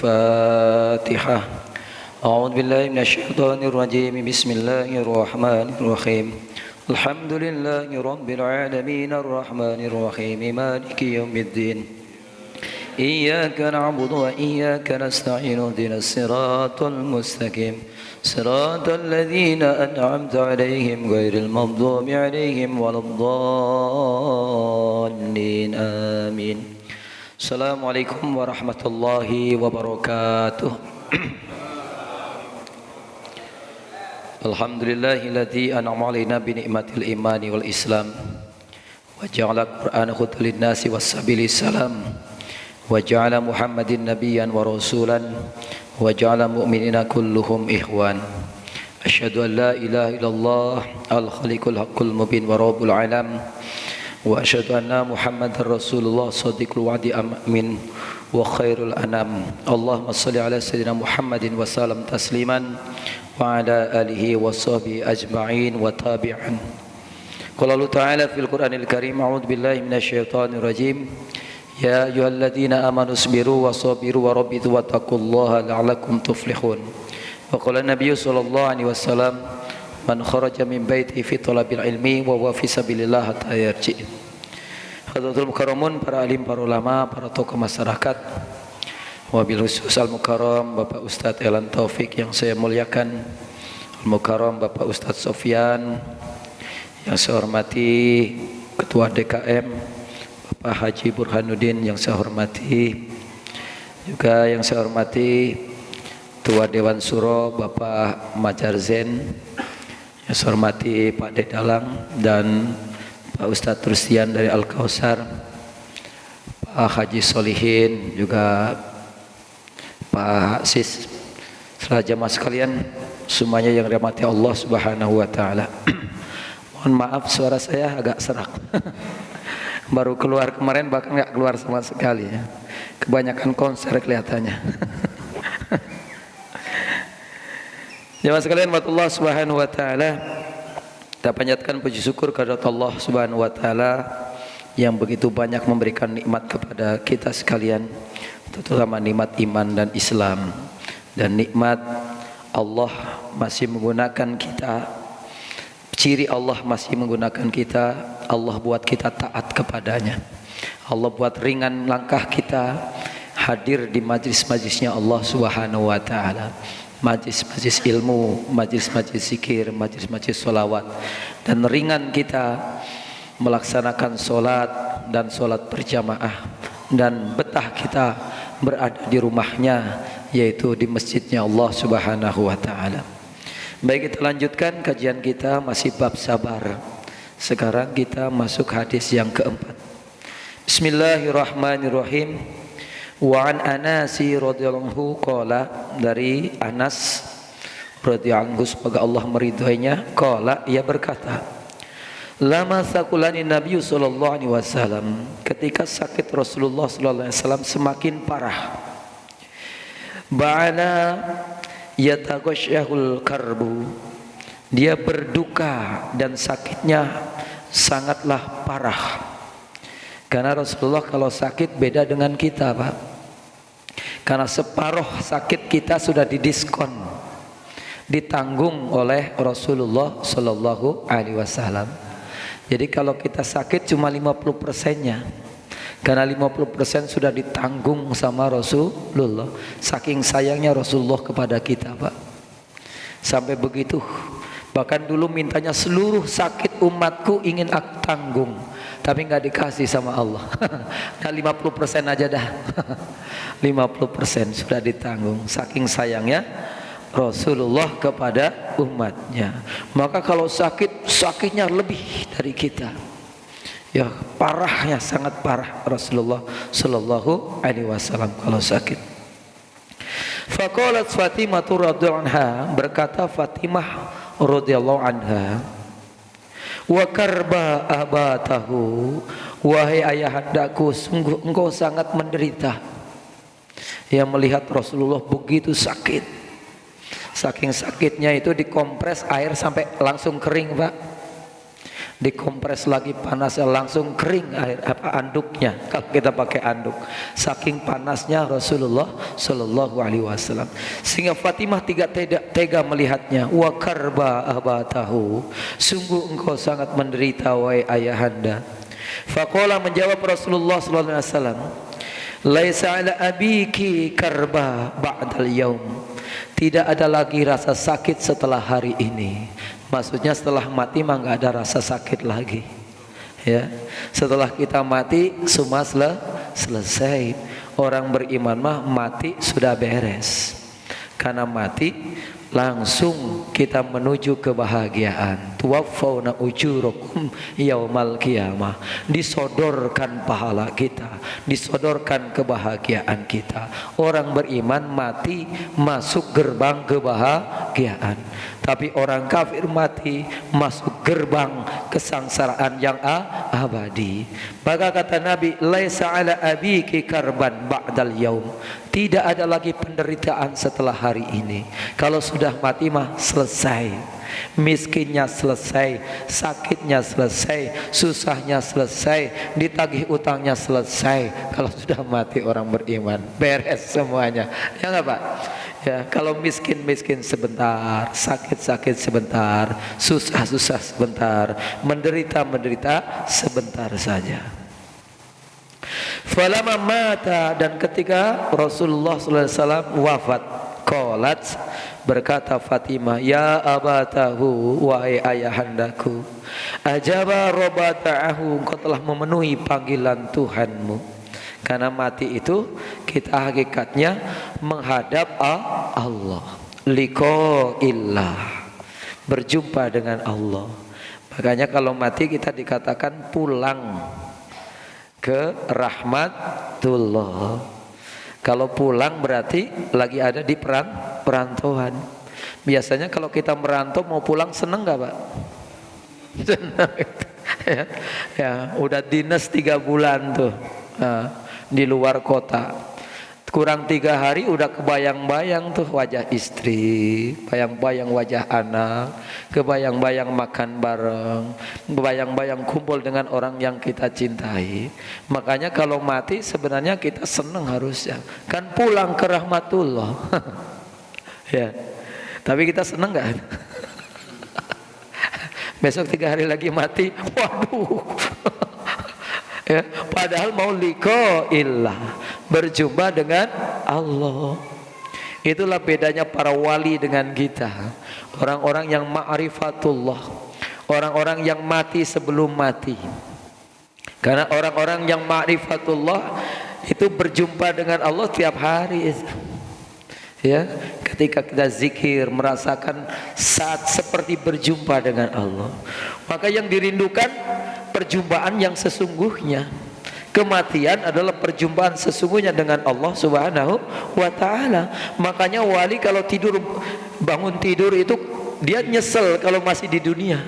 الفاتحة. أعوذ بالله من الشيطان الرجيم. بسم الله الرحمن الرحيم. الحمد لله رب العالمين الرحمن الرحيم مالك يوم الدين. إياك نعبد وإياك نستعين اهدنا الصراط المستقيم صراط الذين أنعمت عليهم غير المغضوب عليهم ولا الضالين آمين. Assalamualaikum warahmatullahi wabarakatuh. Alhamdulillahilladzi an'ama 'alaina bi ni'matil imani wal islam wa ja'ala al-Qur'ana hudan lin-nasi was-sabilis salam wa ja'ala Muhammadin nabiyyan wa rasulan wa ja'ala mu'minina kulluhum ikhwan. Asyhadu an la ilaha illallah al-khaliqul haqqul mubin wa rabbul alam wa asyhadu anna Muhammadar Rasulullah shadiqul wa'di amin wa khairul anam. Allahumma shalli ala sayyidina Muhammadin wa sallam tasliman wa ala alihi wa sahbihi ajma'in wa tabi'an. Qala Allah ta'ala fil Qur'anil Karim, a'udzu billahi minasyaitonir rajim. Ya ayyuhalladzina amanu sabiru wa sabiru wa rabbitu wattaqullaha la'allakum tuflihun. Wa qala an-nabiy sallallahu alaihi wasallam, man kharaja min baiti fi talabil ilmi wa huwa fi sabilillah hatta yarji. Hadratul mukarramun, para alim, para ulama, para tokoh masyarakat, wabil khusus al-mukarram Bapak Ustadz Elan Taufik yang saya muliakan, al-mukarram Bapak Ustadz Sofyan yang saya hormati, Ketua DKM Bapak Haji Burhanuddin yang saya hormati, juga yang saya hormati Ketua Dewan Suro Bapak Majar Zen, yang saya hormati Pak Dedalang dan Pak Ustadz Rustian dari Al-Kausar, Pak Haji Solihin, juga Pak Sis, serta jamaah sekalian semuanya yang dirahmati Allah Subhanahu wa taala. Mohon maaf suara saya agak serak. Baru keluar kemarin, bahkan enggak keluar sama sekali ya. Kebanyakan konser kelihatannya. Jamaah sekalian Allah Subhanahu wa taala, kita panjatkan puji syukur kepada Allah Subhanahu wa taala yang begitu banyak memberikan nikmat kepada kita sekalian, terutama nikmat iman dan Islam, dan nikmat Allah masih menggunakan kita, ciri Allah masih menggunakan kita. Allah buat kita taat kepadanya, Allah buat ringan langkah kita hadir di majlis-majlisnya Allah Subhanahu wa taala, majlis-majlis ilmu, majlis-majlis zikir, majlis-majlis sholawat, dan ringan kita melaksanakan sholat dan sholat berjamaah, dan betah kita berada di rumahnya, yaitu di masjidnya Allah Subhanahu wa taala. Baik, kita lanjutkan kajian kita, masih bab sabar. Sekarang kita masuk hadis yang keempat. Bismillahirrahmanirrahim. Wa an Anasi radhiyallahu anhu qala, dari Anas radhiyallahu anhu semoga Allah meridhoinya, qala, ia berkata, lama sakulani Nabi sallallahu alaihi wasallam, ketika sakit Rasulullah sallallahu alaihi wasallam semakin parah, ba'ala yataghashahul karbu, dia berduka dan sakitnya sangatlah parah. Karena Rasulullah kalau sakit beda dengan kita, Pak. Karena separuh sakit kita sudah didiskon, ditanggung oleh Rasulullah sallallahu alaihi wasallam. Jadi kalau kita sakit cuma 50%-nya, karena 50% sudah ditanggung sama Rasulullah. Saking sayangnya Rasulullah kepada kita, Pak. Sampai begitu, bahkan dulu mintanya seluruh sakit umatku ingin aku tanggung, tapi nggak dikasih sama Allah. Nah 50% aja dah. 50% sudah ditanggung, saking sayangnya Rasulullah kepada umatnya. Maka kalau sakit, sakitnya lebih dari kita. Ya, parahnya sangat parah Rasulullah sallallahu alaihi wasallam kalau sakit. Faqalat Fatimah radhiyallahu anha, berkata Fatimah radhiyallahu anha, wa karba abatahu, wahai ayahandaku, sungguh engkau sangat menderita. Yang melihat Rasulullah begitu sakit, saking sakitnya itu dikompres air sampai langsung kering, Pak. dikompres lagi panasnya langsung kering air anduknya kalau kita pakai anduk, saking panasnya Rasulullah Shallallahu Alaihi Wasallam, sehingga Fatimah tidak tega melihatnya. Wa karba abatahu, sungguh engkau sangat menderita wahai ayahanda. Faqala, menjawab Rasulullah Sallallahu Alaihi Wasallam, laisa ala abiki karba ba'dal yaum, tidak ada lagi rasa sakit setelah hari ini. Maksudnya setelah mati mah nggak ada rasa sakit lagi, ya. Setelah kita mati semua selesai. Orang beriman mah mati sudah beres, karena mati langsung kita menuju kebahagiaan. Tuwaffawna ujurakum yaumal qiyamah, disodorkan pahala kita, disodorkan kebahagiaan kita. Orang beriman mati masuk gerbang kebahagiaan, tapi orang kafir mati masuk gerbang kesengsaraan yang abadi. Maka kata Nabi, laisa ala abiki karban ba'dal yaum, tidak ada lagi penderitaan setelah hari ini. Kalau sudah mati mah selesai, miskinnya selesai, sakitnya selesai, susahnya selesai, ditagih utangnya selesai. Kalau sudah mati orang beriman beres semuanya, ya nggak Pak? Ya, kalau miskin sebentar, sakit sebentar, susah sebentar, menderita sebentar saja. Falamma mata, dan ketika Rasulullah sallallahu alaihi wasallam wafat, qalat, berkata Fatimah, ya abatahu, wahai ayahandaku, ajaba rabata'ahu, engkau telah memenuhi panggilan Tuhanmu. Karena mati itu kita hakikatnya menghadap Allah, liqa'illah, berjumpa dengan Allah. Makanya kalau mati kita dikatakan pulang ke rahmatullah. Kalau pulang berarti lagi ada di perantauan. Biasanya kalau kita merantau mau pulang seneng gak Pak? Seneng. Ya, udah dinas 3 bulan tuh, di luar kota, kurang 3 hari udah kebayang-bayang tuh wajah istri, bayang-bayang wajah anak, kebayang-bayang makan bareng, kebayang-bayang kumpul dengan orang yang kita cintai. Makanya kalau mati sebenarnya kita senang harusnya, kan pulang ke rahmatullah. Ya, tapi kita senang nggak? Besok 3 hari lagi mati, waduh. Ya, padahal mau liqa'illah, berjumpa dengan Allah. Itulah bedanya para wali dengan kita, orang-orang yang ma'rifatullah, orang-orang yang mati sebelum mati. Karena orang-orang yang ma'rifatullah itu berjumpa dengan Allah tiap hari. Ya, ketika kita zikir merasakan saat seperti berjumpa dengan Allah. Maka yang dirindukan perjumpaan yang sesungguhnya. Kematian adalah perjumpaan sesungguhnya dengan Allah Subhanahu wa ta'ala. Makanya wali kalau tidur, bangun tidur itu dia nyesel kalau masih di dunia.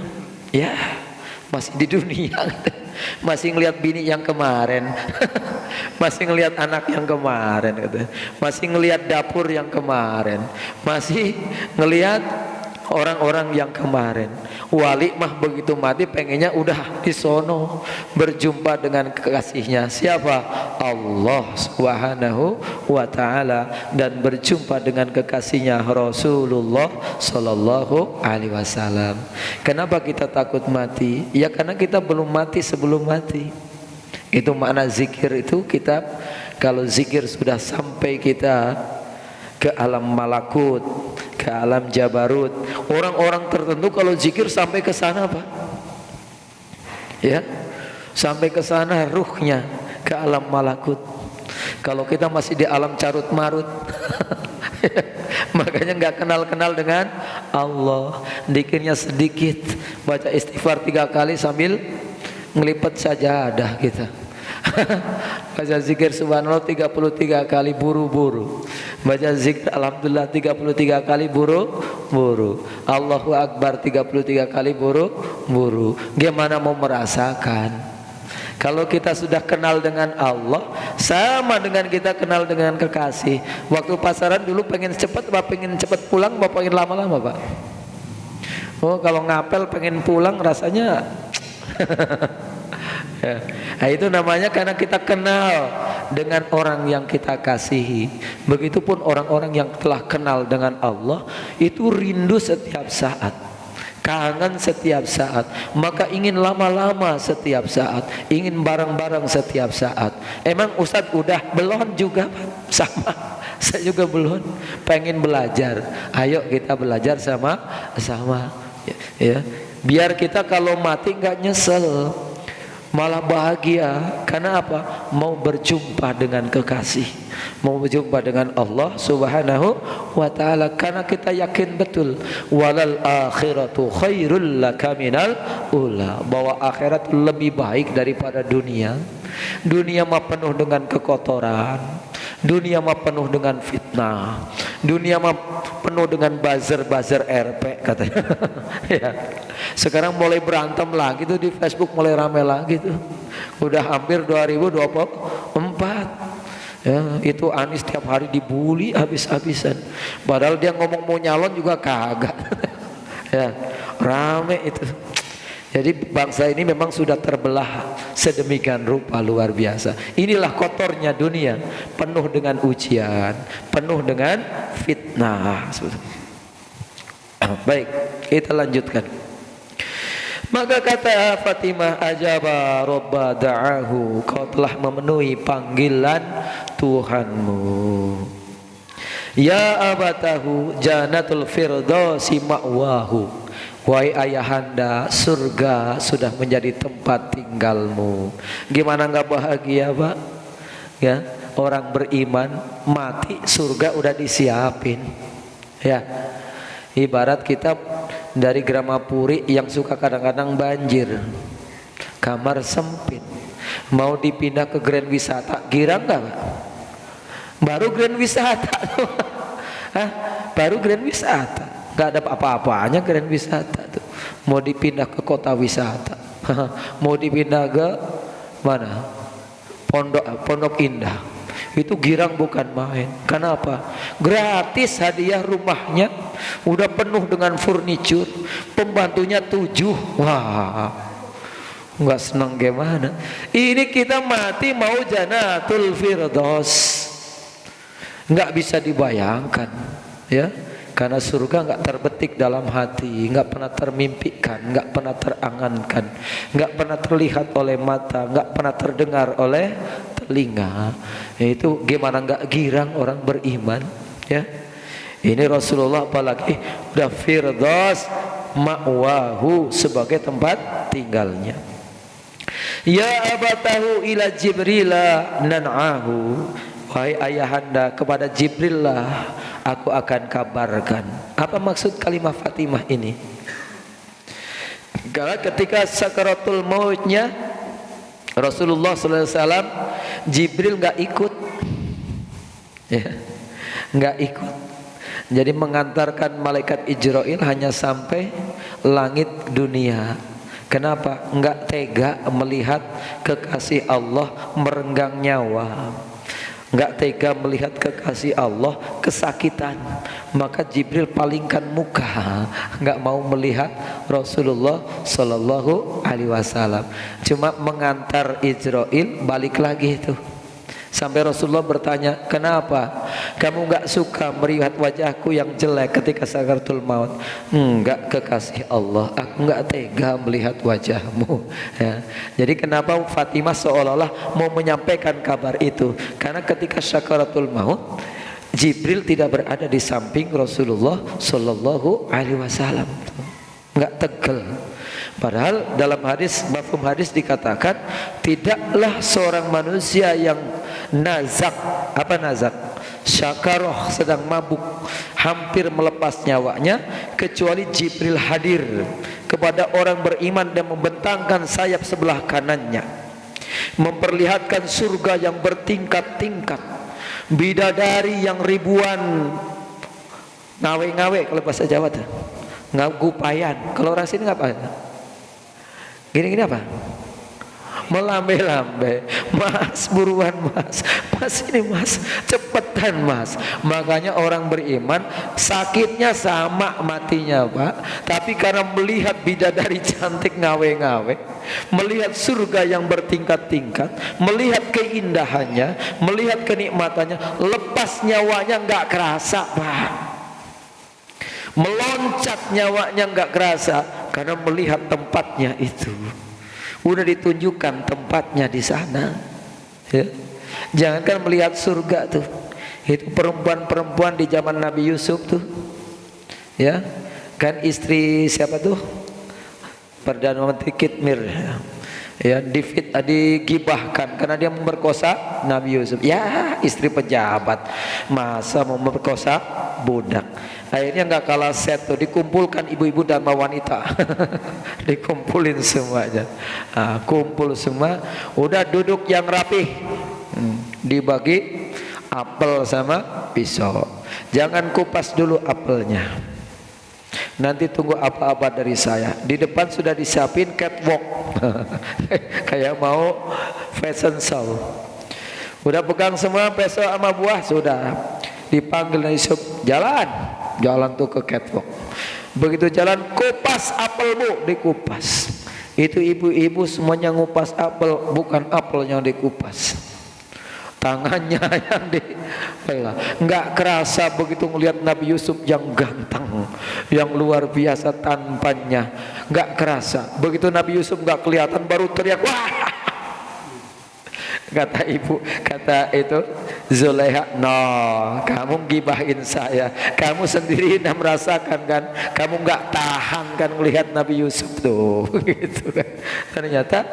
Ya, masih di dunia. Masih ngelihat bini yang kemarin. Masih ngelihat anak yang kemarin, masih ngelihat dapur yang kemarin, masih ngelihat orang-orang yang kemarin. Wali mah begitu mati pengennya udah di sono berjumpa dengan kekasihnya. Siapa? Allah Subhanahu wa ta'ala, dan berjumpa dengan kekasihnya Rasulullah Sallallahu Alaihi Wasallam. Kenapa kita takut mati? Ya karena kita belum mati sebelum mati. Itu makna zikir itu. Kita kalau zikir sudah sampai kita ke alam malakut, ke alam jabarut. Orang-orang tertentu kalau zikir sampai ke sana Pak, ya, sampai ke sana ruhnya ke alam malakut. Kalau kita masih di alam carut marut, makanya nggak kenal dengan Allah. Dikirnya sedikit, baca istighfar 3 kali sambil ngelipet sajadah kita. Baca zikir subhanallah 33 kali buru-buru. Baca zikir alhamdulillah 33 kali buru-buru. Allahu akbar 33 kali buru-buru. Gimana mau merasakan? Kalau kita sudah kenal dengan Allah, sama dengan kita kenal dengan kekasih. Waktu pasaran dulu pengen cepat, pengen cepat pulang, pengen lama-lama Pak? Oh, kalau ngapel pengen pulang rasanya Ya. Nah, itu namanya karena kita kenal dengan orang yang kita kasihi. Begitupun orang-orang yang telah kenal dengan Allah itu rindu setiap saat, kangen setiap saat, maka ingin lama-lama setiap saat, ingin bareng-bareng setiap saat. Emang Ustadz udah belum juga Pak? Sama, saya juga belum, pengen belajar. Ayo kita belajar sama-sama ya. Biar kita kalau mati nggak nyesel, malah bahagia. Karena apa? Mau berjumpa dengan kekasih, mau berjumpa dengan Allah Subhanahu wa ta'ala. Karena kita yakin betul walal akhiratu khairul laka minal ula, bahwa akhirat lebih baik daripada dunia. Dunia mah penuh dengan kekotoran, dunia mah penuh dengan fitnah, dunia mah penuh dengan buzzer-buzzer RP katanya. Ya. Sekarang mulai berantem lagi tuh di Facebook, mulai rame lagi tuh. Udah hampir 2024. Ya, itu Anies tiap hari dibully habis-habisan. Padahal dia ngomong mau nyalon juga kagak. Ya, rame itu. Jadi bangsa ini memang sudah terbelah sedemikian rupa, luar biasa. Inilah kotornya dunia, penuh dengan ujian, penuh dengan fitnah. Baik, kita lanjutkan. Maka kata Fatimah, ajaba robba da'ahu, kau telah memenuhi panggilan Tuhanmu. Ya abatahu janatul firdausi ma'wahu, wahai ayahanda, surga sudah menjadi tempat tinggalmu. Gimana nggak bahagia Pak? Ya, orang beriman mati surga udah disiapin. Ya, ibarat kita dari Gramapuri yang suka kadang-kadang banjir, kamar sempit, mau dipindah ke Grand Wisata, girang nggak Pak? Baru Grand Wisata, hah? Baru Grand Wisata, nggak ada apa-apanya Grand Wisata tuh. Mau dipindah ke kota wisata, mau dipindah ke mana? Pondok Indah, itu girang bukan main. Kenapa? Gratis hadiah rumahnya, udah penuh dengan furniture, pembantunya 7. Wah, nggak seneng gimana? Ini kita mati mau janatul firdaus, nggak bisa dibayangkan ya. Karena surga nggak terbetik dalam hati, nggak pernah termimpikan, nggak pernah terangankan, nggak pernah terlihat oleh mata, nggak pernah terdengar oleh telinga. Itu gimana nggak girang orang beriman ya. Ini Rasulullah apalagi udah firdaus ma'wahu, sebagai tempat tinggalnya. Ya abatahu ila Jibrila nan'ahu, wahai ayahanda, kepada Jibril lah aku akan kabarkan. Apa maksud kalimat Fatimah ini? Karena ketika sakaratul mautnya Rasulullah SAW, Jibril nggak ikut, ya, nggak ikut. Jadi mengantarkan malaikat Israil hanya sampai langit dunia. Kenapa? Nggak tega melihat kekasih Allah merenggang nyawa, nggak tega melihat kekasih Allah kesakitan. Maka Jibril palingkan muka, nggak mau melihat Rasulullah Sallallahu Alaihi Wasallam. Cuma mengantar Israil, balik lagi itu. Sampai Rasulullah bertanya, kenapa kamu nggak suka melihat wajahku yang jelek ketika sakaratul maut? Enggak kekasih Allah, aku nggak tega melihat wajahmu ya. Jadi kenapa Fatimah seolah-olah mau menyampaikan kabar itu? Karena ketika sakaratul maut, Jibril tidak berada di samping Rasulullah Sallallahu Alaihi Wasallam, nggak tegel. Padahal dalam hadis, mafhum hadis dikatakan tidaklah seorang manusia yang nazak, apa nazak? Syakaroh, sedang mabuk, hampir melepas nyawanya, kecuali Jibril hadir kepada orang beriman dan membentangkan sayap sebelah kanannya, memperlihatkan surga yang bertingkat-tingkat, bidadari yang ribuan, ngawe-ngawe kalau bahasa Jawa tuh, ngagupayan. Kalau orang sini ngapain? Gini-gini apa? melambai-lambai, mas buruan mas, mas ini mas, cepetan mas. Makanya orang beriman sakitnya sama matinya Pak, tapi karena melihat bidadari cantik ngawe-ngawe, melihat surga yang bertingkat-tingkat, melihat keindahannya, melihat kenikmatannya, lepas nyawanya nggak kerasa Pak, meloncat nyawanya nggak kerasa karena melihat tempatnya itu. Udah ditunjukkan tempatnya di sana. Ya. Jangankan melihat surga tuh. Itu perempuan-perempuan di zaman Nabi Yusuf tuh. Ya. Kan istri siapa tuh? Perdana Menteri Kitmir. Ya, digibahkan karena dia memperkosa Nabi Yusuf. Ya, istri pejabat masa mau memperkosa budak. Akhirnya nggak kalah set tuh, dikumpulkan ibu-ibu dan wanita. Dikumpulin semuanya. Nah, kumpul semua, udah duduk yang rapih. Dibagi apel sama pisau. Jangan kupas dulu apelnya. Nanti tunggu apa-apa dari saya. Di depan sudah disiapin catwalk. Kayak mau fashion show. Udah pegang semua pisau sama buah, sudah dipanggil Yusuf, jalan. Jalan tuh ke catwalk. Begitu jalan, kupas apel bu, dikupas. Itu ibu-ibu semuanya ngupas apel, bukan apel yang dikupas, tangannya yang dibelah. Nggak kerasa begitu ngelihat Nabi Yusuf yang ganteng, yang luar biasa tampannya. Nggak kerasa. Begitu Nabi Yusuf nggak kelihatan, baru teriak, wah. Kata ibu, kata itu Zulaiha, no, kamu gibahin saya, kamu sendiri yang merasakan kan, kamu nggak tahan kan melihat Nabi Yusuf tuh, gitu kan. Ternyata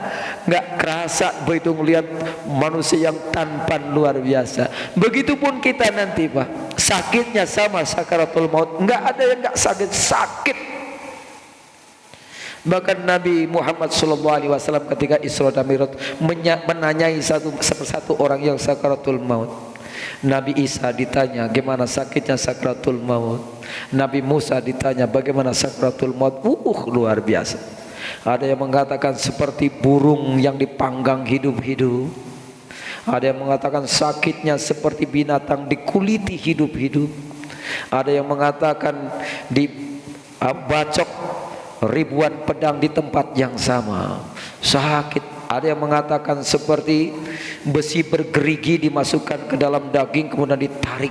nggak kerasa begitu melihat manusia yang tampan luar biasa. Begitupun kita nanti Pak, sakitnya sama sakaratul maut, nggak ada yang nggak sakit. Bahkan Nabi Muhammad SAW ketika Isra dan Mi'raj menanyai satu persatu orang yang sakaratul maut. Nabi Isa ditanya gimana sakitnya sakaratul maut. Nabi Musa ditanya bagaimana sakaratul maut. Luar biasa. Ada yang mengatakan seperti burung yang dipanggang hidup-hidup. Ada yang mengatakan sakitnya seperti binatang dikuliti hidup-hidup. Ada yang mengatakan dibacok ribuan pedang di tempat yang sama, sakit. Ada yang mengatakan seperti besi bergerigi dimasukkan ke dalam daging kemudian ditarik.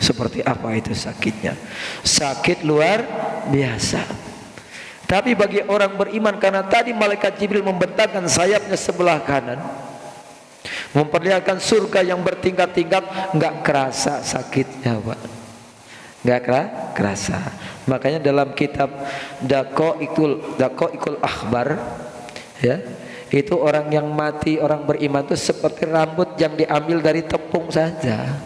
Seperti apa itu sakitnya? Sakit luar biasa. Tapi bagi orang beriman, karena tadi malaikat Jibril membentangkan sayapnya sebelah kanan, memperlihatkan surga yang bertingkat-tingkat, nggak kerasa sakitnya Pak, nggak kerasa. Makanya dalam kitab Daqaiqul Akhbar, ya, itu orang yang mati, orang beriman itu seperti rambut yang diambil dari tepung saja.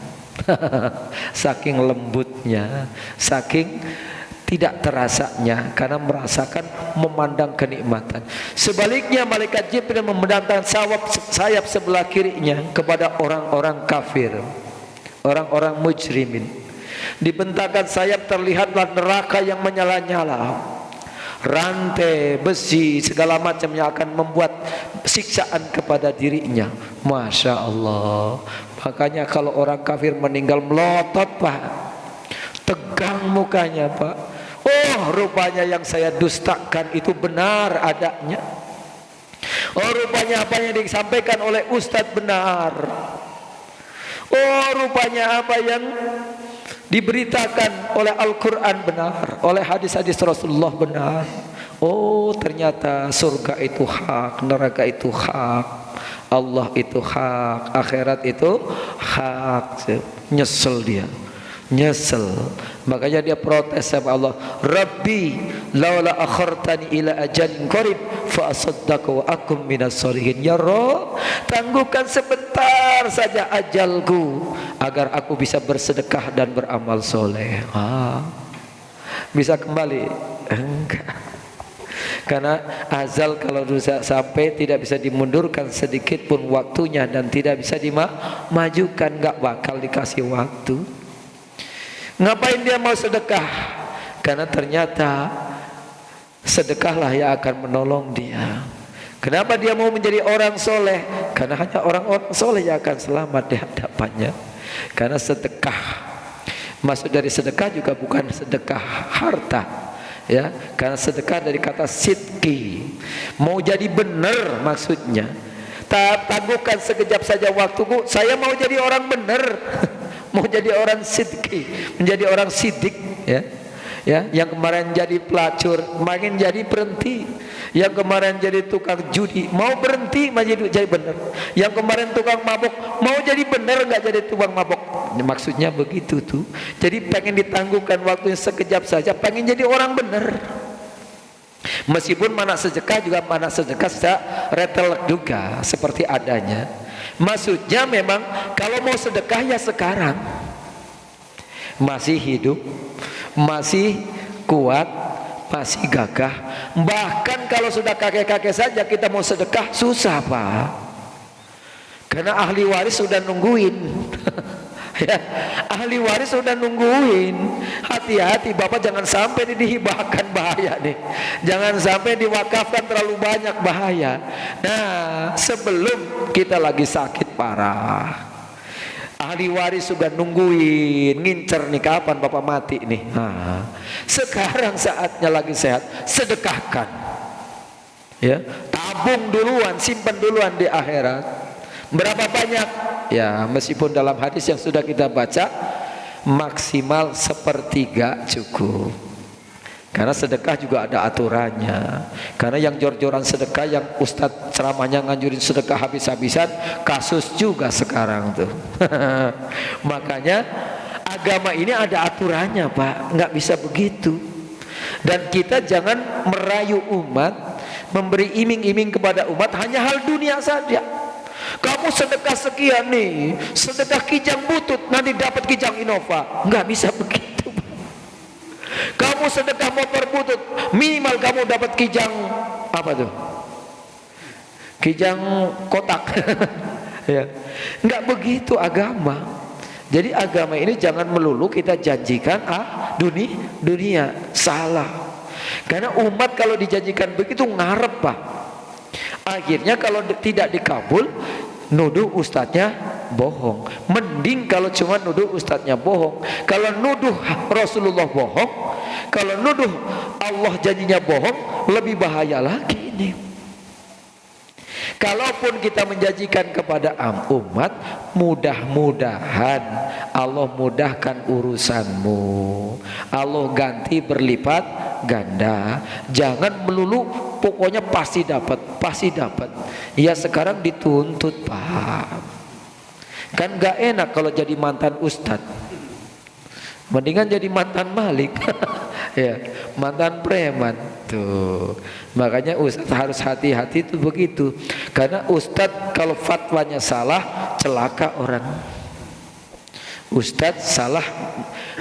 Saking lembutnya, saking tidak terasanya, karena merasakan, memandang kenikmatan. Sebaliknya malaikat Jibril memandangkan sayap sebelah kirinya kepada orang-orang kafir, orang-orang mujrimin. Dibentangkan sayap, terlihatlah neraka yang menyala-nyala, rantai besi segala macam yang akan membuat siksaan kepada dirinya. Masya Allah. Makanya kalau orang kafir meninggal melotot Pak, tegang mukanya Pak. Oh, rupanya yang saya dustakan itu benar adanya. Oh, rupanya apa yang disampaikan oleh Ustadz benar. Oh, rupanya apa yang diberitakan oleh Al-Quran benar, oleh hadis-hadis Rasulullah benar. Oh, ternyata surga itu hak, neraka itu hak, Allah itu hak, akhirat itu hak. Nyesel dia, nyesel. Makanya dia protes sama Allah, Rabbi laula akhartani ila ajalin qarib fa asaddaqu wa akum minas sholihin. Ya Rabb, tangguhkan sebentar saja ajalku agar aku bisa bersedekah dan beramal soleh. Bisa kembali? Enggak. Karena azal kalau dosa sampai tidak bisa dimundurkan sedikit pun waktunya dan tidak bisa dimajukan, nggak bakal dikasih waktu. Ngapain dia mau sedekah? Karena ternyata sedekahlah yang akan menolong dia. Kenapa dia mau menjadi orang soleh? Karena hanya orang-orang soleh yang akan selamat di hadapannya. Karena sedekah, maksud dari sedekah juga bukan sedekah harta, ya. Karena sedekah dari kata sidki, mau jadi benar maksudnya. Tangguhkan sekejap saja waktuku, saya mau jadi orang benar. Mau jadi orang sidki, menjadi orang sidik, ya. Ya, yang kemarin jadi pelacur, makin jadi berhenti. Yang kemarin jadi tukang judi, mau berhenti jadi benar. Yang kemarin tukang mabok, mau jadi benar, nggak jadi tukang mabok. Maksudnya begitu tuh. Jadi pengen ditangguhkan waktunya sekejap saja, pengen jadi orang benar. Meskipun mana sedekah juga mana sedekah secara retelek juga seperti adanya. Maksudnya memang kalau mau sedekah ya sekarang, masih hidup, masih kuat, masih gagah. Bahkan kalau sudah kakek-kakek saja kita mau sedekah susah, Pak. Karena ahli waris sudah nungguin. Ya, ahli waris sudah nungguin. Hati-hati Bapak, jangan sampai dihibahkan, bahaya nih. Jangan sampai diwakafkan terlalu banyak, bahaya. Nah, sebelum kita lagi sakit parah, ahli waris sudah nungguin, ngincer nih kapan Bapak mati nih. Nah, sekarang saatnya lagi sehat, sedekahkan. Ya, tabung duluan, simpan duluan di akhirat. Berapa banyak? Ya, meskipun dalam hadis yang sudah kita baca, maksimal 1/3 cukup. Karena sedekah juga ada aturannya. Karena yang jor-joran sedekah, yang ustadz ceramahnya nganjurin sedekah habis-habisan, kasus juga sekarang tuh. Makanya agama ini ada aturannya, Pak. Nggak bisa begitu. Dan kita jangan merayu umat, memberi iming-iming kepada umat hanya hal dunia saja. Kamu sedekah sekian nih, sedekah kijang butut, nanti dapat kijang Innova. Nggak bisa begitu. Kamu sedekah motor butut, minimal kamu dapat kijang apa tuh? Kijang kotak. Ya, nggak begitu agama. Jadi agama ini jangan melulu kita janjikan dunia, salah. Karena umat kalau dijanjikan begitu ngarep, Pak. Akhirnya kalau tidak dikabul, nuduh ustadznya bohong. Mending kalau cuma nuduh ustadznya bohong. Kalau nuduh Rasulullah bohong, kalau nuduh Allah janjinya bohong, lebih bahaya lagi ini. Kalaupun kita menjanjikan kepada umat, mudah-mudahan Allah mudahkan urusanmu, Allah ganti berlipat ganda. Jangan melulu pokoknya pasti dapat, pasti dapat. Ya sekarang dituntut, Pak. Kan gak enak kalau jadi mantan ustadz. Mendingan jadi mantan malik. Ya, mantan preman tuh. Makanya ustadz harus hati-hati tuh begitu. Karena ustadz kalau fatwanya salah, celaka orang. Ustadz salah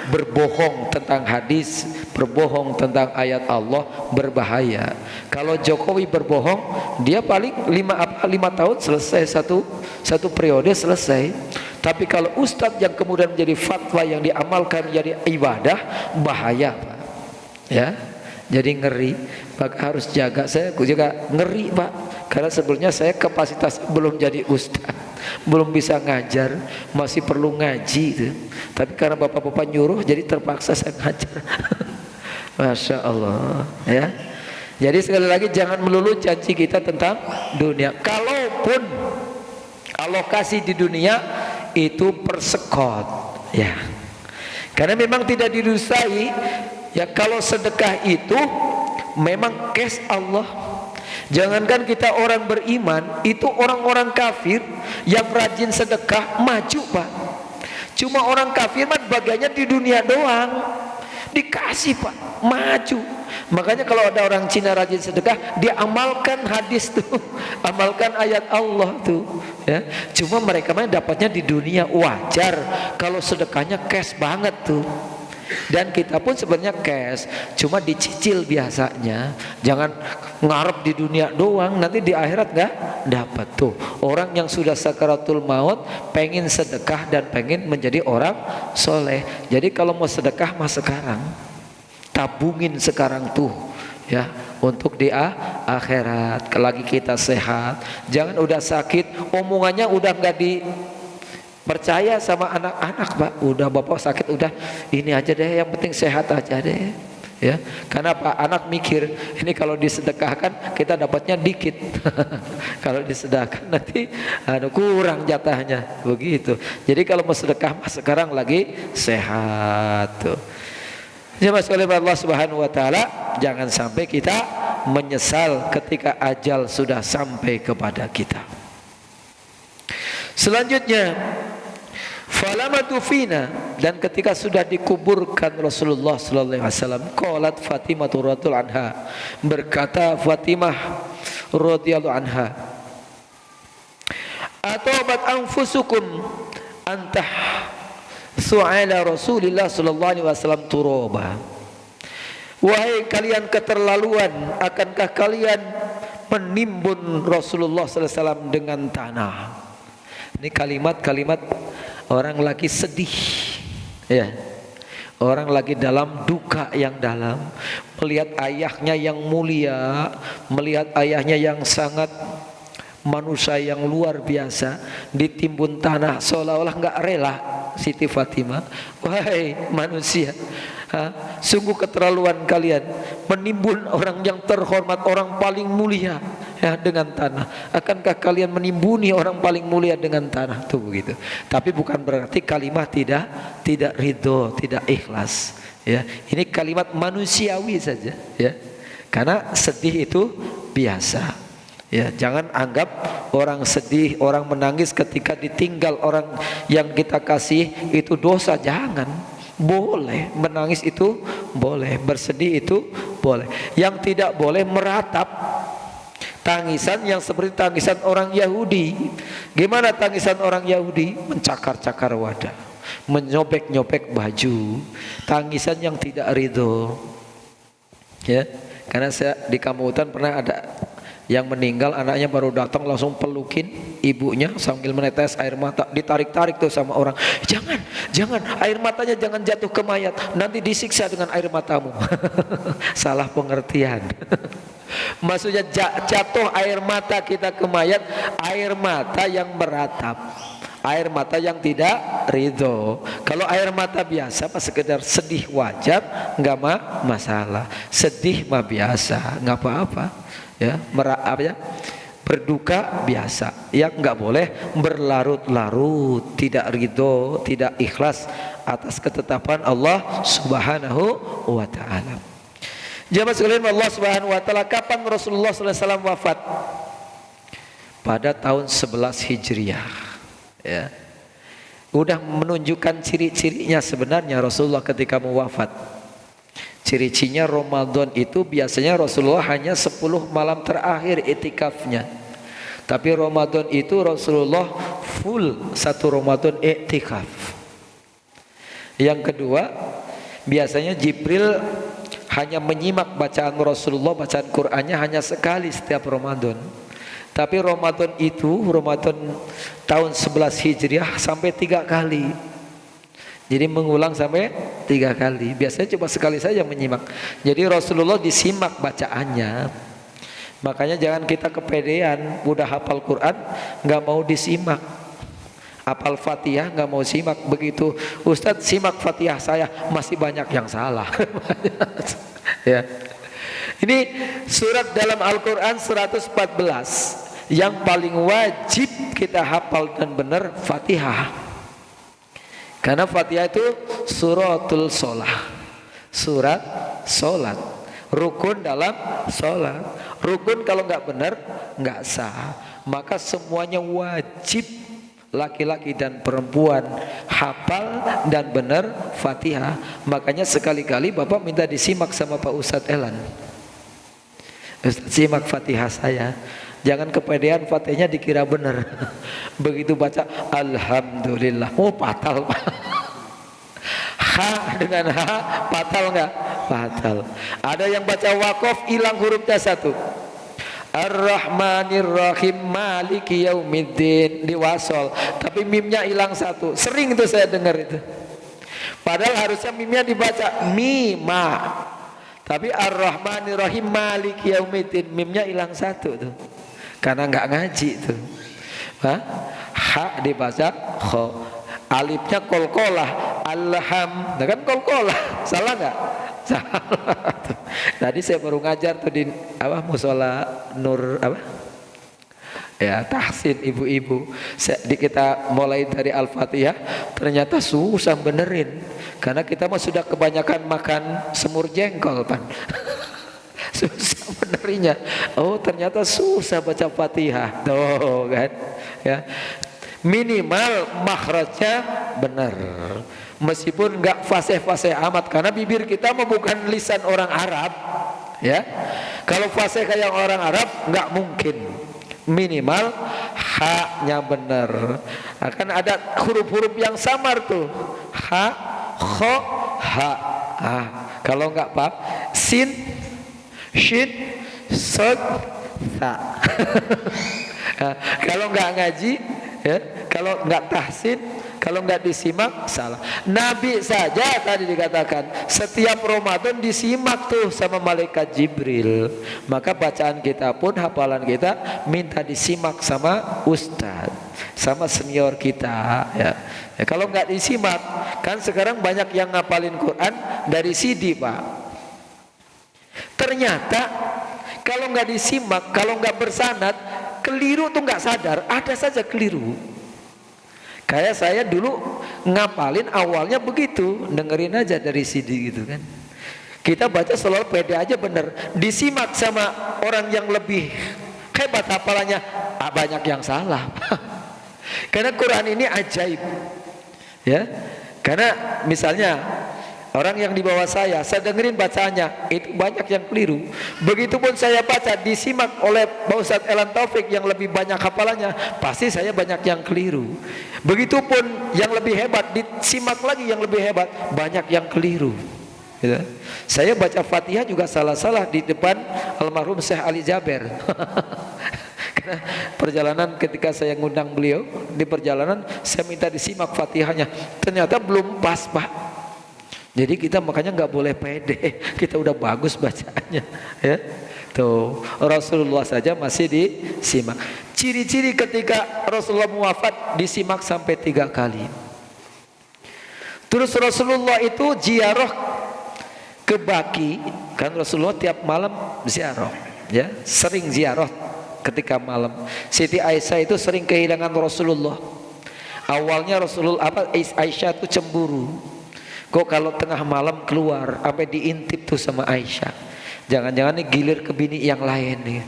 berbohong tentang hadis, berbohong tentang ayat Allah, berbahaya. Kalau Jokowi berbohong, dia paling 5 tahun selesai, satu periode selesai. Tapi kalau ustadz yang kemudian menjadi fatwa yang diamalkan jadi ibadah, bahaya, Pak. Ya, jadi ngeri. Maka harus jaga. Saya juga ngeri, Pak, karena sebelumnya saya kapasitas belum jadi ustadz, belum bisa ngajar, masih perlu ngaji itu. Tapi karena bapak-bapak nyuruh, jadi terpaksa saya ngajar. Masya Allah, ya. Jadi sekali lagi jangan melulu janji kita tentang dunia. Kalaupun alokasi di dunia itu persekot, ya. Karena memang tidak didustai. Ya, kalau sedekah itu memang cash Allah. Jangankan kita orang beriman, itu orang-orang kafir yang rajin sedekah maju, Pak. Cuma orang kafir mah bagiannya di dunia doang, dikasih, Pak, maju. Makanya kalau ada orang Cina rajin sedekah, dia amalkan hadis tuh, amalkan ayat Allah tuh, ya. Cuma mereka mah dapatnya di dunia, wajar kalau sedekahnya cash banget tuh. Dan kita pun sebenarnya cash, cuma dicicil biasanya. Jangan ngarep di dunia doang, nanti di akhirat nggak dapat tuh. Orang yang sudah sakaratul maut pengen sedekah dan pengen menjadi orang soleh. Jadi kalau mau sedekah mah sekarang, tabungin sekarang tuh, ya, untuk di akhirat. Lagi kita sehat, jangan udah sakit omongannya udah nggak dipercaya sama anak-anak, Pak. Udah bapak sakit, udah ini aja deh, yang penting sehat aja deh. Ya, karena Pak anak mikir ini kalau disedekahkan kita dapatnya dikit, kalau disedekahkan nanti kurang jatahnya, begitu. Jadi kalau mau sedekah mas sekarang lagi sehat tuh. Jemaah sekalian Allah Subhanahu Wa Taala, jangan sampai kita menyesal ketika ajal sudah sampai kepada kita. Selanjutnya, falamatu fina, dan ketika sudah dikuburkan Rasulullah sallallahu alaihi wasallam, qalat Fatimah radhiyallahu anha, berkata Fatimah radhiyallahu anha, atabat anfusukum antah su'ala Rasulullah sallallahu alaihi wasallam turaba. Wahai kalian keterlaluan, akankah kalian menimbun Rasulullah sallallahu alaihi wasallam dengan tanah? Ini kalimat-kalimat orang lagi sedih, ya, orang lagi dalam duka yang dalam, melihat ayahnya yang mulia, melihat ayahnya yang sangat manusia yang luar biasa ditimbun tanah, seolah-olah nggak rela. Siti Fatimah, wahai manusia, sungguh keterlaluan kalian menimbun orang yang terhormat, orang paling mulia, ya, dengan tanah. Akankah kalian menimbuni orang paling mulia dengan tanah? Tuh begitu. Tapi bukan berarti kalimat tidak ridho, tidak ikhlas. Ya, ini kalimat manusiawi saja. Ya, karena sedih itu biasa. Ya, jangan anggap orang sedih, orang menangis ketika ditinggal orang yang kita kasih itu dosa. Jangan. Boleh menangis, itu boleh, bersedih itu boleh. Yang tidak boleh meratap tangisan yang seperti tangisan orang Yahudi. Gimana tangisan orang Yahudi? Mencakar-cakar wadah, menyobek-nyobek baju, tangisan yang tidak ridho. Ya, karena saya di Kamutan pernah ada yang meninggal, anaknya baru datang langsung pelukin ibunya sambil menetes air mata, ditarik-tarik tuh sama orang, jangan air matanya jangan jatuh ke mayat, nanti disiksa dengan air matamu. Salah pengertian. Maksudnya jatuh air mata kita ke mayat, air mata yang meratap, air mata yang tidak ridho. Kalau air mata biasa pas sekedar sedih wajar, nggak masalah. Sedih mah biasa, nggak apa-apa. Ya, berduka biasa. Yang nggak boleh berlarut-larut, tidak ridho, tidak ikhlas atas ketetapan Allah Subhanahu wa Ta'ala. Jamaah sekalian Allah Subhanahu wa Ta'ala, kapan Rasulullah SAW wafat? Pada tahun 11 Hijriah. Ya, udah menunjukkan ciri-cirinya sebenarnya Rasulullah ketika mau wafat. Ciri-cirinya Ramadan itu biasanya Rasulullah hanya 10 malam terakhir itikafnya. Tapi Ramadan itu Rasulullah full 1 Ramadan iktikaf. Yang kedua, biasanya Jibril hanya menyimak bacaan Rasulullah, bacaan Qur'annya hanya sekali setiap Ramadan. Tapi Ramadan itu, Ramadan tahun 11 Hijriah sampai 3 kali. Jadi mengulang sampai 3 kali. Biasanya cuma sekali saja menyimak. Jadi Rasulullah disimak bacaannya. Makanya jangan kita kepedean, udah hafal Quran nggak mau disimak. Hafal Fatihah nggak mau simak. Begitu Ustadz simak Fatihah saya, masih banyak yang salah. Ya. Ini surat dalam Al-Quran 114 yang paling wajib kita hafal dan benar Fatihah. Karena Fatihah itu suratul sholah, surat sholat, rukun dalam sholat. Rukun kalau nggak benar nggak sah. Maka semuanya wajib, laki-laki dan perempuan hafal dan benar Fatihah. Makanya sekali-kali Bapak minta disimak sama Pak Ustadz Elan. Ustadz simak Fatihah saya. Jangan kepedean Fatihahnya dikira benar. Begitu baca Alhamdulillah, oh fatal. Ha dengan ha fatal nggak? Fatal. Ada yang baca wakaf hilang hurufnya 1. Ar-Rahmanir Rahim Maliki Yaumiddin diwasol, tapi mimnya hilang 1. Sering itu saya dengar itu. Padahal harusnya mimnya dibaca mima. Tapi Ar-Rahmanir Rahim Maliki Yaumiddin, mimnya hilang satu tuh. Karena nggak ngaji tuh. Hah? Ha dibaca kho. Alifnya kolkolah, alham, nah kan kolkolah, salah nggak? Salah. Tuh. Tadi saya baru ngajar tuh di apa musola Nur apa? Ya tahsin ibu-ibu. Kita mulai dari Al-Fatihah, ternyata susah benerin, karena kita mah sudah kebanyakan makan semur jengkol pan. Susah benerinya. Oh ternyata susah baca Fatihah, tuh kan? Ya. Minimal makhrajnya benar, meskipun nggak fasih-fasih amat, karena bibir kita mah bukan lisan orang Arab, ya. Kalau fasih kayak orang Arab nggak mungkin. Minimal ha-nya benar. Akan ada huruf-huruf yang samar tuh, ha, kho, ha. Kalau nggak paham, sin, shin, sod, ta. Kalau nggak ngaji, ya, kalau nggak tahsin, kalau nggak disimak salah. Nabi saja tadi dikatakan setiap Ramadan disimak tuh sama malaikat Jibril. Maka bacaan kita pun, hafalan kita minta disimak sama ustadz, sama senior kita, ya. Ya, kalau nggak disimak, kan sekarang banyak yang ngapalin Quran dari CD, Pak. Ternyata kalau nggak disimak, kalau nggak bersanad, keliru tuh nggak sadar, ada saja keliru. Kayak saya dulu ngapalin awalnya begitu, dengerin aja dari CD gitu kan. Kita baca selalu pede aja bener, disimak sama orang yang lebih hebat hafalannya, banyak yang salah. Karena Quran ini ajaib, ya. Karena misalnya orang yang di bawah saya dengerin bacaannya, itu banyak yang keliru. Begitupun saya baca, disimak oleh Pak Ustadz Elan Taufik yang lebih banyak hafalannya, pasti saya banyak yang keliru. Begitupun yang lebih hebat, disimak lagi yang lebih hebat, banyak yang keliru. Gitu. Saya baca Fatihah juga salah-salah di depan almarhum Syekh Ali Jaber. Karena perjalanan ketika saya ngundang beliau, di perjalanan saya minta disimak Fatihahnya, ternyata belum pas, Pak. Jadi kita makanya nggak boleh pede, kita udah bagus bacaannya, ya. Tuh Rasulullah saja masih disimak. Ciri-ciri ketika Rasulullah wafat disimak sampai 3 kali. Terus Rasulullah itu ziarah ke Baqi, kan Rasulullah tiap malam ziarah, ya, sering ziarah ketika malam. Siti Aisyah itu sering kehilangan Rasulullah. Awalnya Aisyah itu cemburu. Kok kalau tengah malam keluar, sampai diintip tuh sama Aisyah. Jangan-jangan nih gilir ke bini yang lain nih.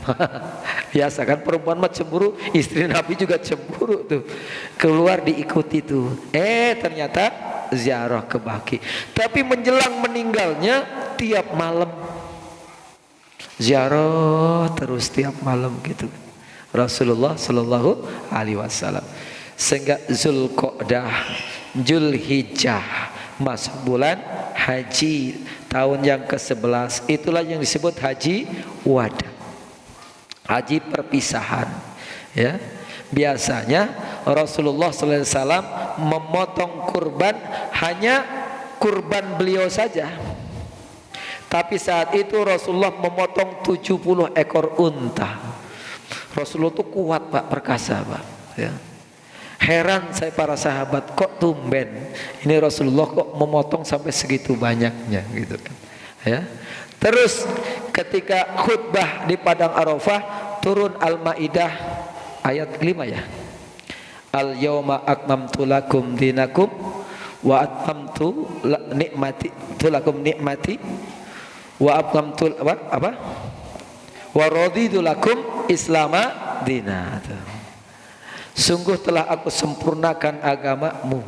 Biasa kan perempuan mah cemburu, istri Nabi juga cemburu tuh. Keluar diikuti tuh. Ternyata ziarah ke Baqi. Tapi menjelang meninggalnya tiap malam ziarah terus tiap malam gitu. Rasulullah Shallallahu Alaihi Wasallam. Sehingga Zulqa'dah, Zulhijjah, masuk bulan haji tahun yang ke-11, itulah yang disebut haji wada, haji perpisahan, ya. Biasanya Rasulullah SAW memotong kurban hanya kurban beliau saja, tapi saat itu Rasulullah memotong 70 ekor unta. Rasulullah itu kuat, Pak, perkasa, Pak, ya. Heran saya para sahabat, kok tumben ini Rasulullah kok memotong sampai segitu banyaknya gitu kan, ya. Terus ketika khutbah di padang Arafah turun Al-Maidah ayat 5, ya. Al yauma akmamtu lakum dinakum wa atmamtu lakum nikmati wa atmamtu apa? Wa raditu lakum islama dinat. Sungguh telah aku sempurnakan agamamu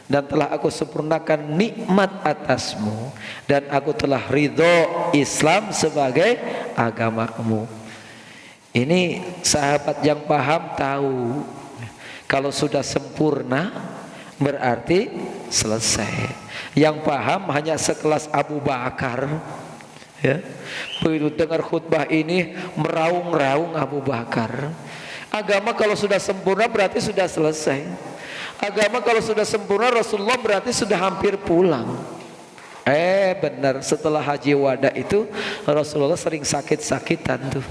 dan telah aku sempurnakan nikmat atasmu, dan aku telah ridho Islam sebagai agamamu. Ini sahabat yang paham tahu kalau sudah sempurna berarti selesai. Yang paham hanya sekelas Abu Bakar, ya. Begitu dengar khutbah ini meraung-raung Abu Bakar. Agama kalau sudah sempurna berarti sudah selesai. Agama kalau sudah sempurna Rasulullah berarti sudah hampir pulang. Benar, setelah haji wada itu Rasulullah sering sakit-sakitan tuh.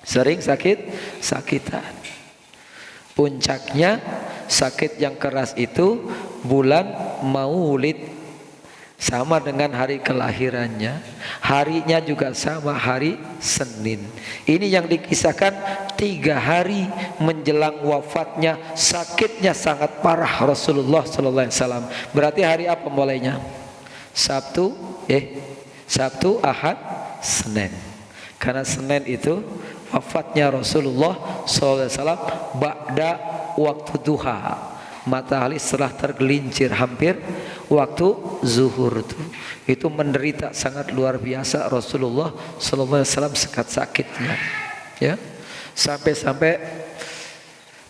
Sering sakit-sakitan. Puncaknya sakit yang keras itu bulan Maulid, sama dengan hari kelahirannya. Harinya juga sama, hari Senin. Ini yang dikisahkan 3 hari menjelang wafatnya, sakitnya sangat parah Rasulullah sallallahu alaihi wasallam. Berarti hari apa mulainya? Sabtu, Ahad, Senin. Karena Senin itu wafatnya Rasulullah sallallahu alaihi wasallam ba'da waktu duha. Matahari setelah tergelincir hampir waktu zuhur itu menderita sangat luar biasa Rasulullah sallallahu alaihi wasallam sakitnya, ya, sampai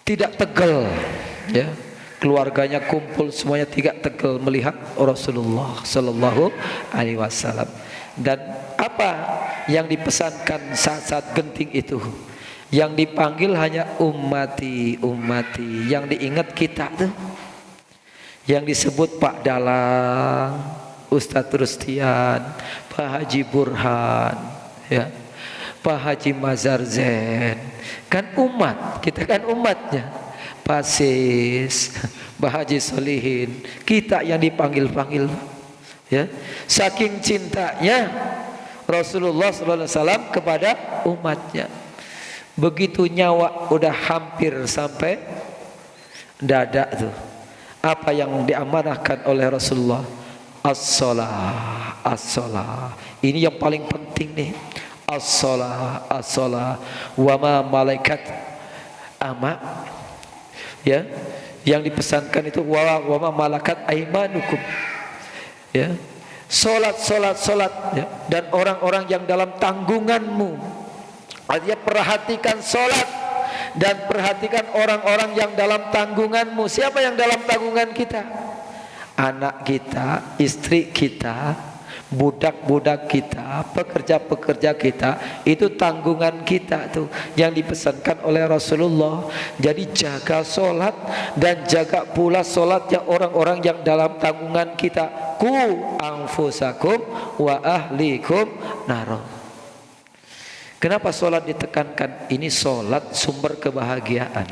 tidak tegal, ya, keluarganya kumpul semuanya tidak tegal melihat Rasulullah sallallahu alaihi wasallam. Dan apa yang dipesankan saat-saat genting itu? Yang dipanggil hanya ummati, ummati. Yang diingat kita tuh, yang disebut Pak Dalang, Ustadz Rustian, Pak Haji Burhan, ya, Pak Haji Mazhar Zain. Kan umat, kita kan umatnya. Pak Sis, Pak Haji Solihin, kita yang dipanggil-panggil, ya. Saking cintanya Rasulullah SAW kepada umatnya. Begitu nyawa udah hampir sampai dada tuh, apa yang diamanahkan oleh Rasulullah? As-shalah, as-shalah. Ini yang paling penting nih. As-shalah, as-shalah. Wa ma malaikat ama, ya, yang dipesankan itu wa ma malakat aimanukum, ya. Salat, salat, salat, ya. Dan orang-orang yang dalam tanggunganmu. Artinya perhatikan sholat dan perhatikan orang-orang yang dalam tanggunganmu. Siapa yang dalam tanggungan kita? Anak kita, istri kita, budak-budak kita, pekerja-pekerja kita. Itu tanggungan kita tuh yang dipesankan oleh Rasulullah. Jadi jaga sholat dan jaga pula sholatnya orang-orang yang dalam tanggungan kita. Ku anfusakum wa ahlikum naro. Kenapa sholat ditekankan? Ini sholat sumber kebahagiaan.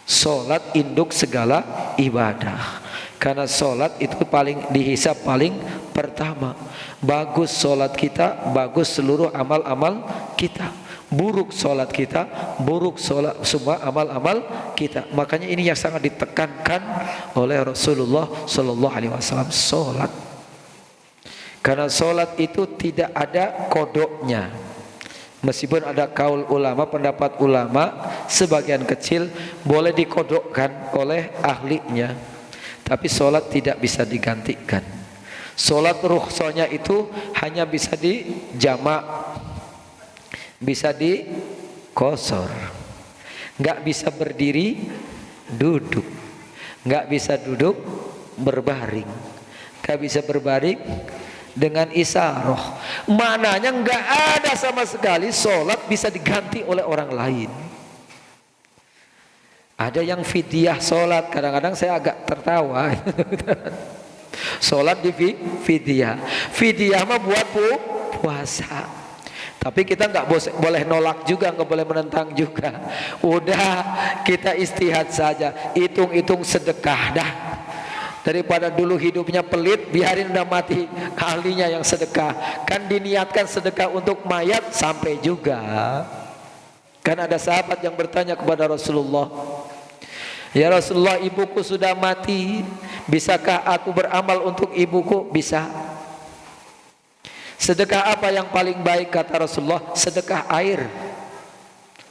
Sholat induk segala ibadah. Karena sholat itu paling dihisab paling pertama. Bagus sholat kita, bagus seluruh amal-amal kita. Buruk sholat kita, buruk sholat semua amal-amal kita. Makanya ini yang sangat ditekankan oleh Rasulullah Sallallahu Alaihi Wasallam, sholat. Karena sholat itu tidak ada kodoknya. Meskipun ada kaul ulama, pendapat ulama sebagian kecil boleh dikodokkan oleh ahlinya, tapi sholat tidak bisa digantikan. Sholat rukhsahnya itu hanya bisa dijamak, bisa dikosor, nggak bisa berdiri duduk, nggak bisa duduk berbaring, nggak bisa berbaring dengan isaroh. Mananya nggak ada sama sekali sholat bisa diganti oleh orang lain. Ada yang fidyah sholat, kadang-kadang saya agak tertawa. Sholat di fidyah. Fidyah mah buat puasa. Tapi kita nggak boleh nolak juga, nggak boleh menentang juga. Udah kita istihad saja, hitung-hitung sedekah dah. Daripada dulu hidupnya pelit, biarin udah mati ahlinya yang sedekah. Kan diniatkan sedekah untuk mayat sampai juga. Kan ada sahabat yang bertanya kepada Rasulullah, ya Rasulullah, ibuku sudah mati, bisakah aku beramal untuk ibuku? Bisa. Sedekah apa yang paling baik? Kata Rasulullah, sedekah air.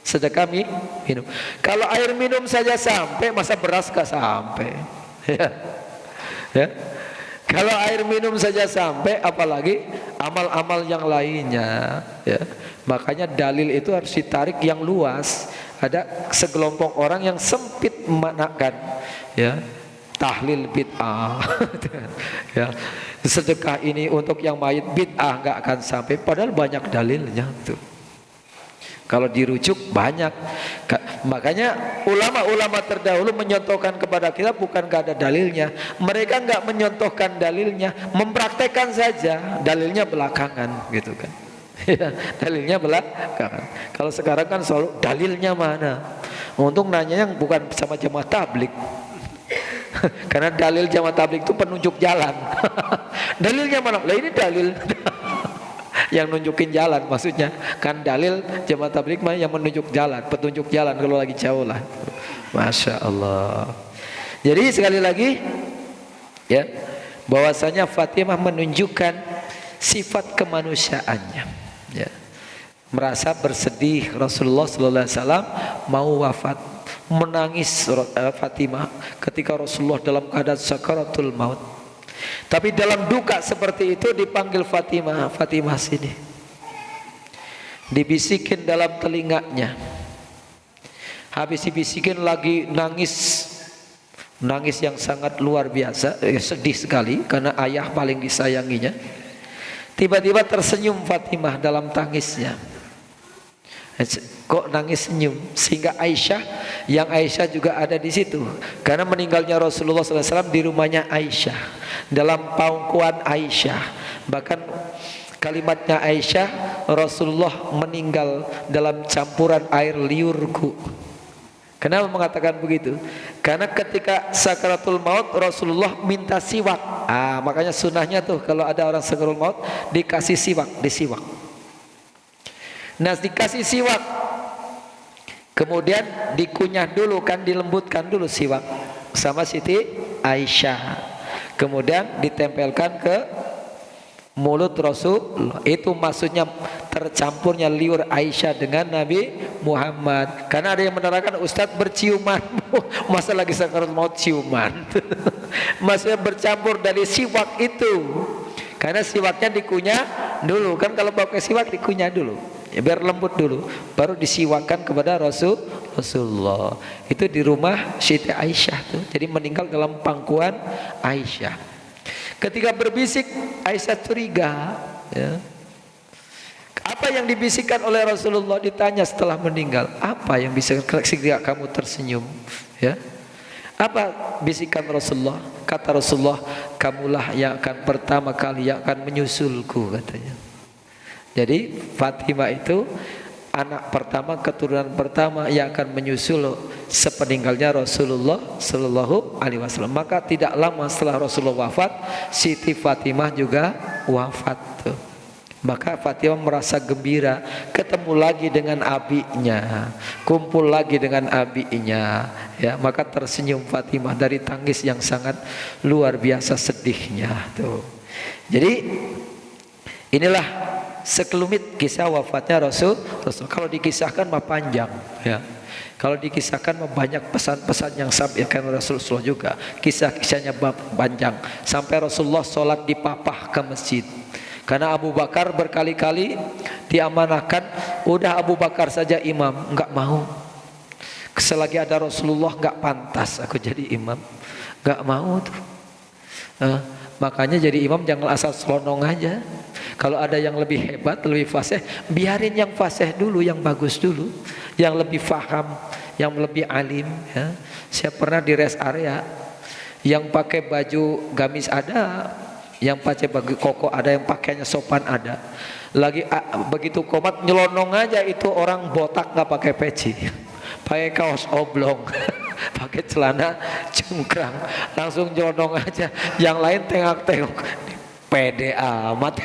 Sedekah minum. Kalau air minum saja sampai, masa beras gak sampai? Ya. Kalau air minum saja sampai, apalagi amal-amal yang lainnya, ya. Makanya dalil itu harus ditarik yang luas. Ada segelompok orang yang sempit memaknakan, ya, tahlil bid'ah. Ya. Sedekah ini untuk yang mayit bid'ah, nggak akan sampai, padahal banyak dalilnya tuh. Kalau dirujuk banyak. Makanya ulama-ulama terdahulu menyontohkan kepada kita bukan gak ada dalilnya. Mereka nggak menyontohkan dalilnya, mempraktekkan saja, dalilnya belakangan gitu kan. Dalilnya belakangan. Kalau sekarang kan selalu dalilnya mana. Untung nanya yang bukan sama jamaah tablik. Karena dalil jamaah tablik itu penunjuk jalan. Dalilnya mana? Lah ini dalil. Yang nunjukin jalan maksudnya. Kan dalil jamaah tablik mah yang menunjuk jalan, petunjuk jalan kalau lagi jauh lah. Masya Allah. Jadi sekali lagi ya, bahwasanya Fatimah menunjukkan sifat kemanusiaannya ya. Merasa bersedih Rasulullah sallallahu alaihi wasallam mau wafat, menangis Fatimah ketika Rasulullah dalam keadaan sakaratul maut. Tapi dalam duka seperti itu dipanggil Fatimah, Fatimah sini. Dibisikin dalam telinganya. Habis dibisikin lagi nangis. Nangis yang sangat luar biasa, sedih sekali karena ayah paling disayanginya. Tiba-tiba tersenyum Fatimah dalam tangisnya. Kok nangis senyum? Sehingga Aisyah, yang Aisyah juga ada di situ, karena meninggalnya Rasulullah SAW di rumahnya Aisyah, dalam pangkuan Aisyah. Bahkan kalimatnya Aisyah, Rasulullah meninggal dalam campuran air liurku. Kenapa mengatakan begitu? Karena ketika sakaratul maut Rasulullah minta siwak. Makanya sunnahnya tuh kalau ada orang sakaratul maut dikasih siwak, disiwak. Nah dikasih siwak, kemudian dikunyah dulu kan, dilembutkan dulu siwak sama Siti Aisyah, kemudian ditempelkan ke mulut Rasulullah. Itu maksudnya tercampurnya liur Aisyah dengan Nabi Muhammad. Karena ada yang menerangkan Ustadz berciuman. Masa lagi sakaratul maut ciuman. Maksudnya bercampur dari siwak itu. Karena siwaknya dikunyah dulu kan, kalau pakai siwak dikunyah dulu ya, biar lembut dulu, baru disiwakkan kepada Rasulullah. Itu di rumah Siti Aisyah tuh. Jadi meninggal dalam pangkuan Aisyah. Ketika berbisik Aisyah curiga ya. Apa yang dibisikkan oleh Rasulullah? Ditanya setelah meninggal, apa yang bisa ketika kamu tersenyum ya? Apa bisikan Rasulullah? Kata Rasulullah, kamulah yang akan pertama kali yang akan menyusulku, katanya. Jadi Fatimah itu anak pertama, keturunan pertama yang akan menyusul sepeninggalnya Rasulullah Sallallahu Alaihi Wasallam. Maka tidak lama setelah Rasulullah wafat, Siti Fatimah juga wafat tuh. Maka Fatimah merasa gembira, ketemu lagi dengan abinya, kumpul lagi dengan abinya ya. Maka tersenyum Fatimah dari tangis yang sangat luar biasa sedihnya tuh. Jadi inilah sekelumit kisah wafatnya Rasul. Kalau dikisahkan mah panjang ya. Kalau dikisahkan mah banyak pesan-pesan yang sampaikan Rasulullah juga. Kisah-kisahnya panjang. Sampai Rasulullah sholat di papah ke masjid. Karena Abu Bakar berkali-kali diamanahkan, udah Abu Bakar saja imam, enggak mau. Selagi ada Rasulullah enggak pantas aku jadi imam, enggak mau tuh. Makanya jadi imam jangan asal selonong aja. Kalau ada yang lebih hebat, lebih fasih, biarin yang fasih dulu, yang bagus dulu, yang lebih faham, yang lebih alim. Ya. Saya pernah di rest area, yang pakai baju gamis ada, yang pakai baju koko ada, yang pakainya sopan ada. Lagi begitu komat nyelonong aja itu orang botak nggak pakai peci, pakai kaos oblong, pakai celana cungkrang, langsung nyelonong aja. Yang lain tengok-tengok, pede amat.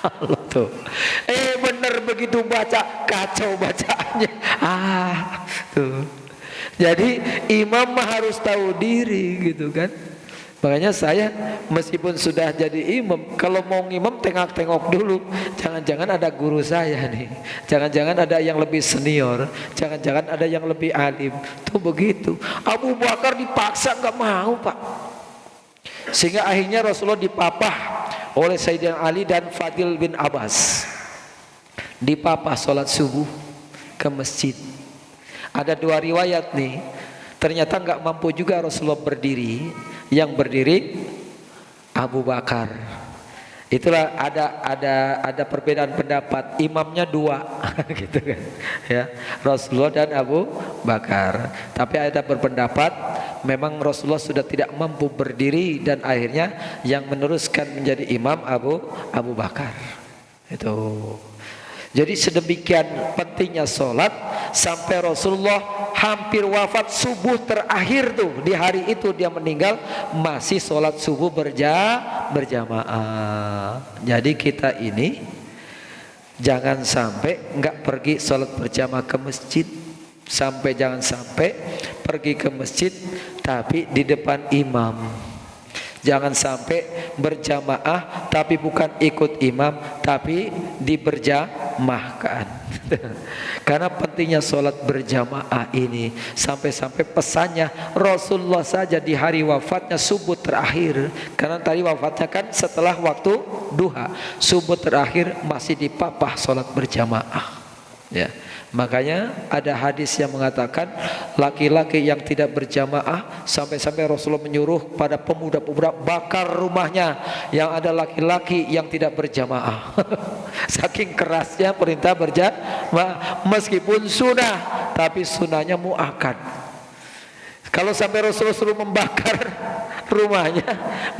Allah tuh. Bener begitu baca kacau bacaannya. Tuh. Jadi imam harus tahu diri gitu kan. Makanya saya meskipun sudah jadi imam, kalau mau ngimam tengok-tengok dulu. Jangan-jangan ada guru saya nih, jangan-jangan ada yang lebih senior, jangan-jangan ada yang lebih alim. Tuh begitu. Abu Bakar dipaksa nggak mau pak, sehingga akhirnya Rasulullah dipapah oleh Sayyidina Ali dan Fadil bin Abbas. Dipapah sholat subuh ke masjid. Ada dua riwayat nih. Ternyata nggak mampu juga Rasulullah berdiri. Yang berdiri Abu Bakar. Itulah ada perbedaan pendapat, imamnya dua gitu kan ya, Rasulullah dan Abu Bakar. Tapi ada berpendapat memang Rasulullah sudah tidak mampu berdiri dan akhirnya yang meneruskan menjadi imam Abu Bakar. Itu. Jadi sedemikian pentingnya sholat sampai Rasulullah hampir wafat subuh terakhir tuh, di hari itu dia meninggal masih sholat subuh berjamaah. Jadi kita ini jangan sampai nggak pergi sholat berjamaah ke masjid, jangan sampai pergi ke masjid tapi di depan imam. Jangan sampai berjamaah tapi bukan ikut imam tapi diberjamaahkan. Karena pentingnya sholat berjamaah ini sampai-sampai pesannya Rasulullah saja di hari wafatnya subuh terakhir. Karena tadi wafatnya kan setelah waktu duha, subuh terakhir masih dipapah sholat berjamaah. Ya. Makanya ada hadis yang mengatakan laki-laki yang tidak berjamaah sampai-sampai Rasulullah menyuruh pada pemuda-pemuda bakar rumahnya yang ada laki-laki yang tidak berjamaah. Saking kerasnya perintah berjamaah meskipun sunnah, tapi sunnahnya muakkad. Kalau sampai Rasulullah suruh membakar rumahnya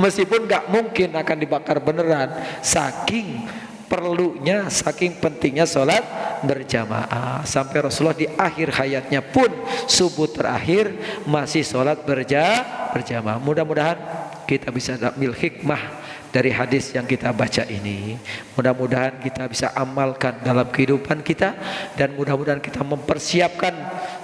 meskipun gak mungkin akan dibakar beneran, saking perlunya, saking pentingnya sholat berjamaah. Sampai Rasulullah di akhir hayatnya pun subuh terakhir masih sholat berjamaah. Mudah-mudahan kita bisa ambil hikmah dari hadis yang kita baca ini. Mudah-mudahan kita bisa amalkan dalam kehidupan kita, dan mudah-mudahan kita mempersiapkan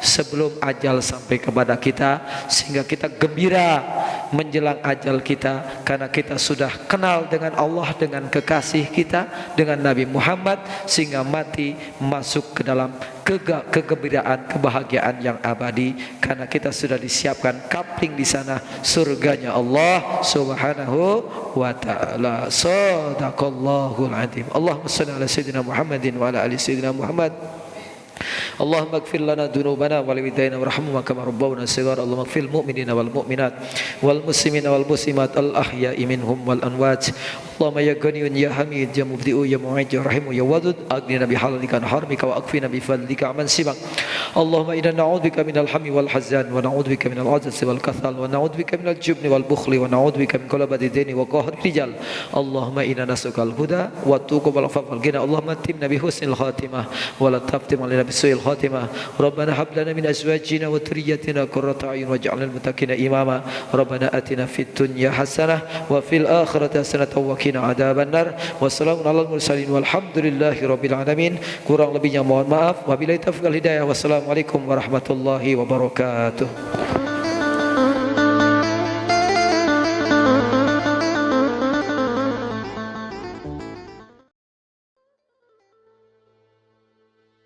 sebelum ajal sampai kepada kita, sehingga kita gembira menjelang ajal kita, karena kita sudah kenal dengan Allah, dengan kekasih kita, dengan Nabi Muhammad, sehingga mati masuk ke dalam kegembiraan, kebahagiaan yang abadi, karena kita sudah disiapkan kapling di sana surganya Allah Subhanahu wa ta'ala. Shadaqallahul adzim. Allahumma shalli ala sayyidina Muhammadin wa ala ali sayyidina Muhammad. Allahumma ighfir lana dhunubana wa liwalidayna warhamhuma kama rabbawna shighara. Allahumma ighfir mu'minina wal mu'minat wal muslimina wal muslimat al ahya'i minhum wal amwat. Allahumma ya Ghaniyun ya Hamid ya Mubdi'u ya Mu'id ya Rahimu ya Wadud, aghnina bi halalika an harmika wa akfina bi fadlika aman sibak. Allahumma inna na'udzubika minal hammi wal hazan wa na'udzubika minal ajzi wal kathal wa na'udzubika minal jubni wal bukhli wa na'udzubika min qalbati dini wa qahri rijal. Allahumma inna nas'aluka al huda wa tuqa wal afafa wal ghina. Allahumma timna bi husnil khatimah wa la taftim alaina bi su'il khatimah. Rabbana hab lana min azwajina wa dhurriyyatina qurrata a'yun waj'alna lil muttaqina imama. Rabbana atina fid dunya hasanah wa fil akhirati hasanah wa qina adzabannar. Wassalamu alal mursalin walhamdulillahi rabbil alamin. Kurang lebihnya mohon maaf. Wabillahi taufiq wal hidayah. Wassalamualaikum warahmatullahi wabarakatuh.